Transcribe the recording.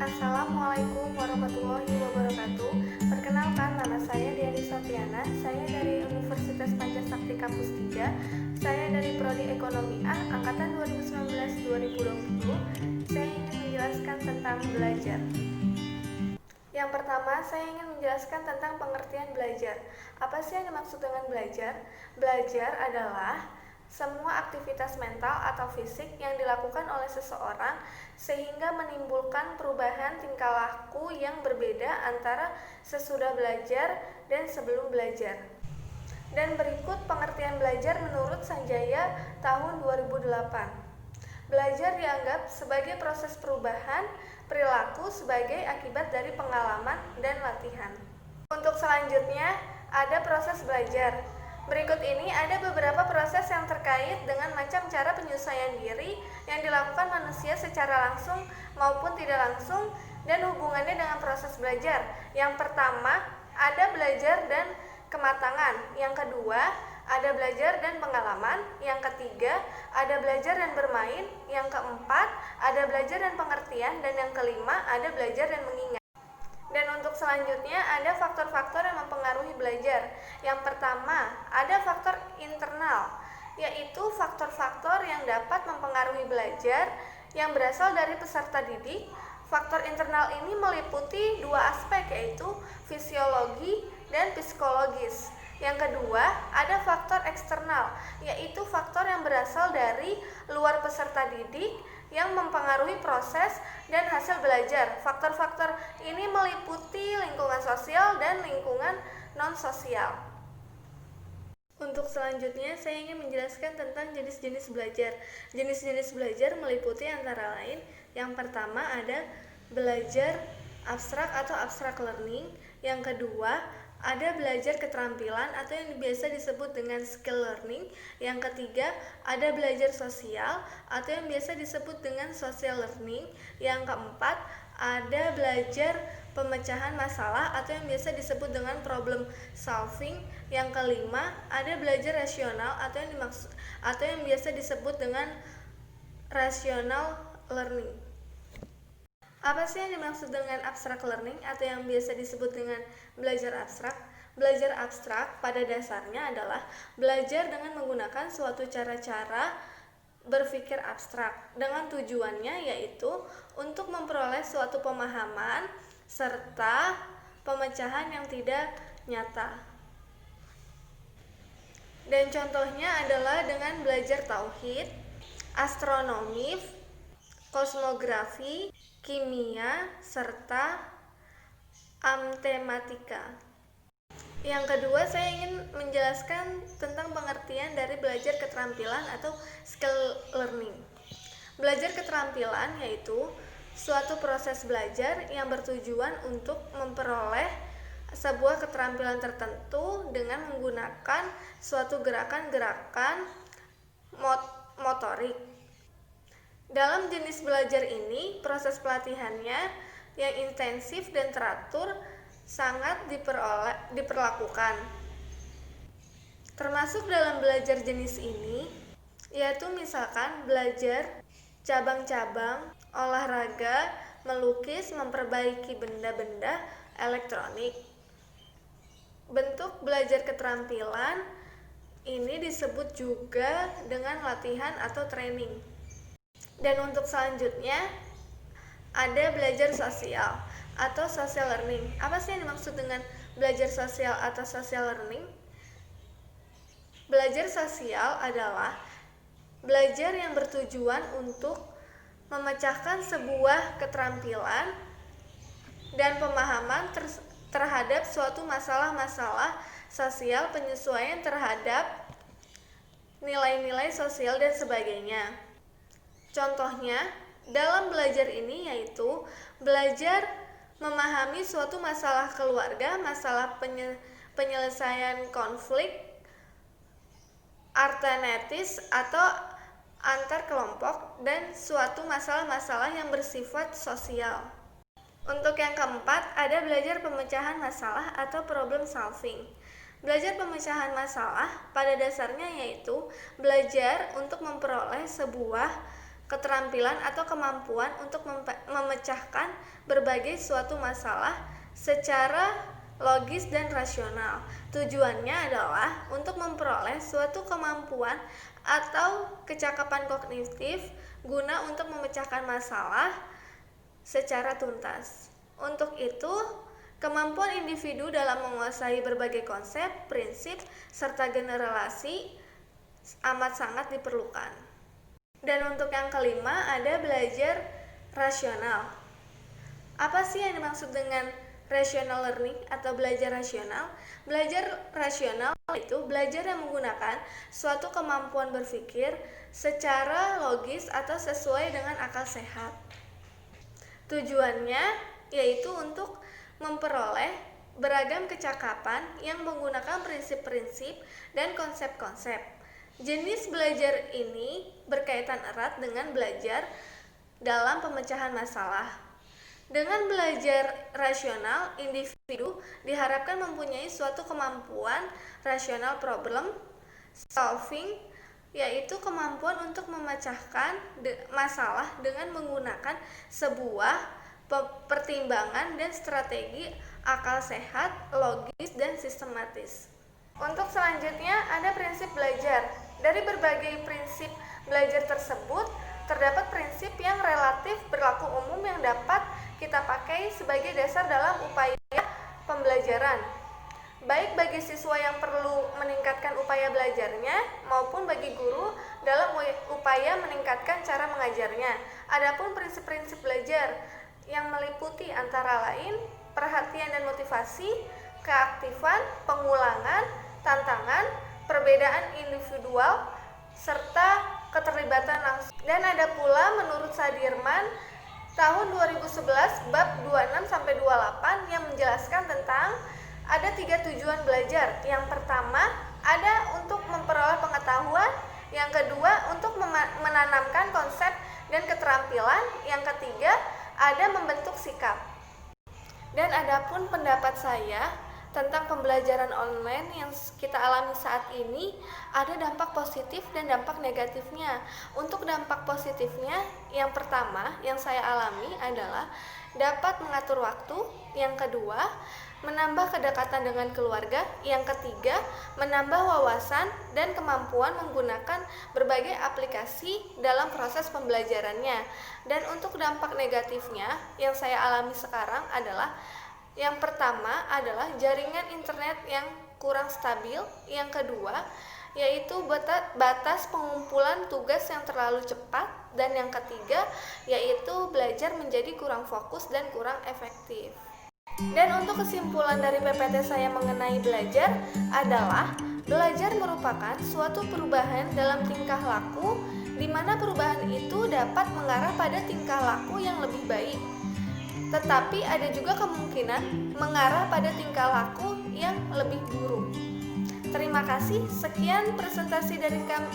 Assalamualaikum warahmatullahi wabarakatuh. Perkenalkan, nama saya Diani Sofiana. Saya dari Universitas Pancasakti Kampus 3. Saya dari Prodi Ekonomi A, Angkatan 2019-2020. Saya ingin menjelaskan tentang belajar. Yang pertama, saya ingin menjelaskan tentang pengertian belajar. Apa sih yang dimaksud dengan belajar? Belajar adalah semua aktivitas mental atau fisik yang dilakukan oleh seseorang sehingga menimbulkan perubahan tingkah laku yang berbeda antara sesudah belajar dan sebelum belajar. Dan berikut pengertian belajar menurut Sanjaya tahun 2008. Belajar dianggap sebagai proses perubahan perilaku sebagai akibat dari pengalaman dan latihan. Untuk selanjutnya, ada proses belajar. Berikut ini ada beberapa proses yang terkait dengan macam cara penyesuaian diri yang dilakukan manusia secara langsung maupun tidak langsung dan hubungannya dengan proses belajar. Yang pertama, ada belajar dan kematangan. Yang kedua, ada belajar dan pengalaman. Yang ketiga, ada belajar dan bermain. Yang keempat, ada belajar dan pengertian. Dan yang kelima, ada belajar dan mengingat. Dan untuk selanjutnya ada faktor-faktor yang mempengaruhi belajar. Yang pertama, ada faktor internal, yaitu faktor-faktor yang dapat mempengaruhi belajar yang berasal dari peserta didik. Faktor internal ini meliputi dua aspek, yaitu fisiologi dan psikologis. Yang kedua, ada faktor eksternal, yaitu faktor yang berasal dari luar peserta didik yang mempengaruhi proses dan hasil belajar. Faktor-faktor ini meliputi lingkungan sosial dan lingkungan non-sosial. Untuk selanjutnya, saya ingin menjelaskan tentang jenis-jenis belajar. Jenis-jenis belajar meliputi antara lain, yang pertama ada belajar abstrak atau abstract learning. Yang kedua, ada belajar keterampilan atau yang biasa disebut dengan skill learning. Yang ketiga, ada belajar sosial atau yang biasa disebut dengan social learning. Yang keempat, ada belajar pemecahan masalah atau yang biasa disebut dengan problem solving. Yang kelima, ada belajar rasional atau yang biasa disebut dengan rational learning. Apa sih yang dimaksud dengan abstract learning atau yang biasa disebut dengan belajar abstrak? Belajar abstrak pada dasarnya adalah belajar dengan menggunakan suatu cara-cara berpikir abstrak dengan tujuannya yaitu untuk memperoleh suatu pemahaman serta pemecahan yang tidak nyata. Dan contohnya adalah dengan belajar tauhid, astronomi, kosmografi, kimia, serta matematika. Yang kedua, saya ingin menjelaskan tentang pengertian dari belajar keterampilan atau skill learning. Belajar keterampilan yaitu suatu proses belajar yang bertujuan untuk memperoleh sebuah keterampilan tertentu dengan menggunakan suatu gerakan-gerakan motorik. Dalam jenis belajar ini, proses pelatihannya yang intensif dan teratur sangat diperlakukan. Termasuk dalam belajar jenis ini, yaitu misalkan belajar cabang-cabang, olahraga, melukis, memperbaiki benda-benda elektronik. Bentuk belajar keterampilan ini disebut juga dengan latihan atau training. Dan untuk selanjutnya ada belajar sosial atau social learning. Apa sih yang dimaksud dengan belajar sosial atau social learning? Belajar sosial adalah belajar yang bertujuan untuk memecahkan sebuah keterampilan dan pemahaman terhadap suatu masalah-masalah sosial, penyesuaian terhadap nilai-nilai sosial dan sebagainya. Contohnya, dalam belajar ini yaitu belajar memahami suatu masalah keluarga, masalah penyelesaian konflik, alternatif atau antar kelompok, dan suatu masalah-masalah yang bersifat sosial. Untuk yang keempat, ada belajar pemecahan masalah atau problem solving. Belajar pemecahan masalah pada dasarnya yaitu belajar untuk memperoleh sebuah keterampilan atau kemampuan untuk memecahkan berbagai suatu masalah secara logis dan rasional. Tujuannya adalah untuk memperoleh suatu kemampuan atau kecakapan kognitif guna untuk memecahkan masalah secara tuntas. Untuk itu, kemampuan individu dalam menguasai berbagai konsep, prinsip, serta generalisasi amat sangat diperlukan. Dan untuk yang kelima ada belajar rasional. Apa sih yang dimaksud dengan rational learning atau belajar rasional? Belajar rasional itu belajar yang menggunakan suatu kemampuan berpikir secara logis atau sesuai dengan akal sehat. Tujuannya yaitu untuk memperoleh beragam kecakapan yang menggunakan prinsip-prinsip dan konsep-konsep. Jenis belajar ini berkaitan erat dengan belajar dalam pemecahan masalah. Dengan belajar rasional, individu diharapkan mempunyai suatu kemampuan rasional problem solving, yaitu kemampuan untuk memecahkan masalah dengan menggunakan sebuah pertimbangan dan strategi akal sehat, logis, dan sistematis. Untuk selanjutnya ada prinsip belajar. Dari berbagai prinsip belajar tersebut, terdapat prinsip yang relatif berlaku umum yang dapat kita pakai sebagai dasar dalam upaya pembelajaran, baik bagi siswa yang perlu meningkatkan upaya belajarnya maupun bagi guru dalam upaya meningkatkan cara mengajarnya. Adapun prinsip-prinsip belajar yang meliputi antara lain perhatian dan motivasi, keaktifan, pengulangan, tantangan, perbedaan individual, serta keterlibatan langsung. Dan ada pula menurut Sadirman tahun 2011 bab 26-28 yang menjelaskan tentang ada 3 tujuan belajar. Yang pertama ada untuk memperoleh pengetahuan, yang kedua untuk menanamkan konsep dan keterampilan, yang ketiga ada membentuk sikap. Dan adapun pendapat saya tentang pembelajaran online yang kita alami saat ini, ada dampak positif dan dampak negatifnya. Untuk dampak positifnya, yang pertama yang saya alami adalah dapat mengatur waktu, yang kedua menambah kedekatan dengan keluarga, yang ketiga menambah wawasan dan kemampuan menggunakan berbagai aplikasi dalam proses pembelajarannya. Dan untuk dampak negatifnya yang saya alami sekarang adalah yang pertama adalah jaringan internet yang kurang stabil, yang kedua yaitu batas pengumpulan tugas yang terlalu cepat, dan yang ketiga yaitu belajar menjadi kurang fokus dan kurang efektif. Dan untuk kesimpulan dari PPT saya mengenai belajar adalah belajar merupakan suatu perubahan dalam tingkah laku di mana perubahan itu dapat mengarah pada tingkah laku yang lebih baik. Tetapi ada juga kemungkinan mengarah pada tingkah laku yang lebih buruk. Terima kasih, sekian presentasi dari kami.